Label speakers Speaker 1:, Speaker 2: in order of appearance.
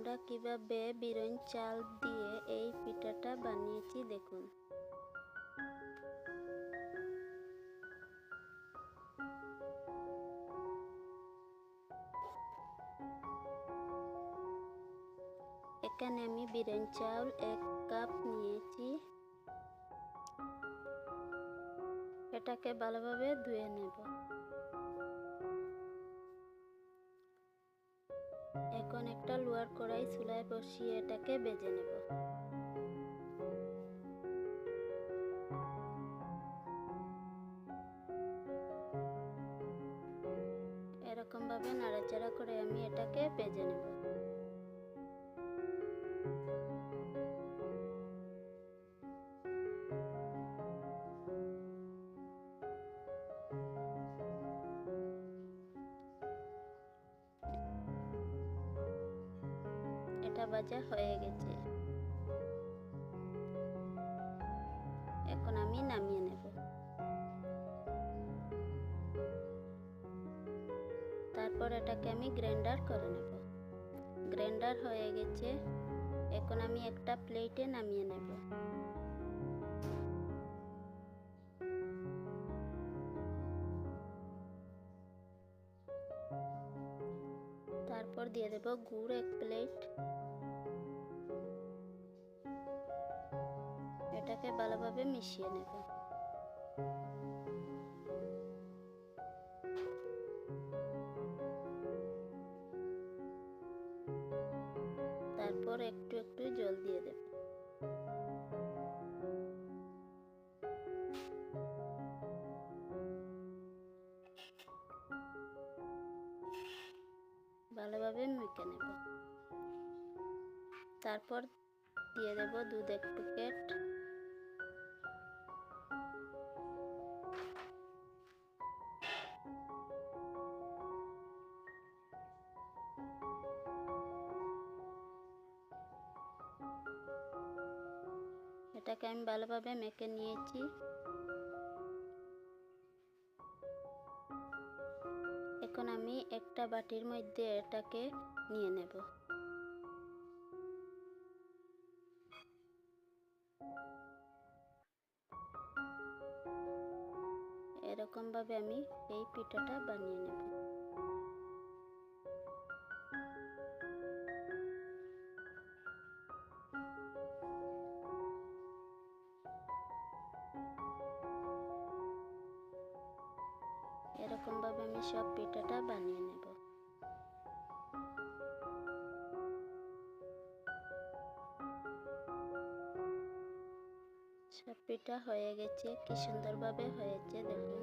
Speaker 1: আমরা কিভাবে বিরিয়ানি চাল দিয়ে এই পিঠাটা বানিয়েছি দেখুন। এখানে আমি বিরিয়ানি চাল 1 কাপ নিয়েছি। এটাকে ভালোভাবে ধুয়ে নেব। এখন একটা লোহার কড়াই চুলায় বসিয়ে এটাকে ভেজে নেব। এরকম ভাবে নাড়াচাড়া করে আমি এটাকে ভেজে নেব। এটা ভাজা হয়ে গেছে। এখন আমি নামিয়ে নেব। তারপর এটাকে আমি গ্রাইন্ডার করে নেব। গ্রাইন্ডার হয়ে গেছে। এখন আমি একটা প্লেটে নামিয়ে নেব। তারপর দিয়ে দেব গুড় 1 প্লেট। এটাকে ভালোভাবে মিশিয়ে নেব। তারপর একটু একটু জল দিয়ে দেব। ভালোভাবে মেখে নেব। তারপর দিয়ে দেব দুধ 1 প্যাকেট। এটাকে আমি ভালোভাবে মেখে নিয়েছি। এখন আমি একটা বাটির মধ্যে এটাকে নিয়ে নেব। এরকম ভাবে আমি এই পিঠাটা বানিয়ে নেব। এরকম ভাবে আমি সব পিঠাটা বানিয়ে নেব। সব পিঠা হয়ে গেছে। কি সুন্দরভাবে হয়েছে দেখুন।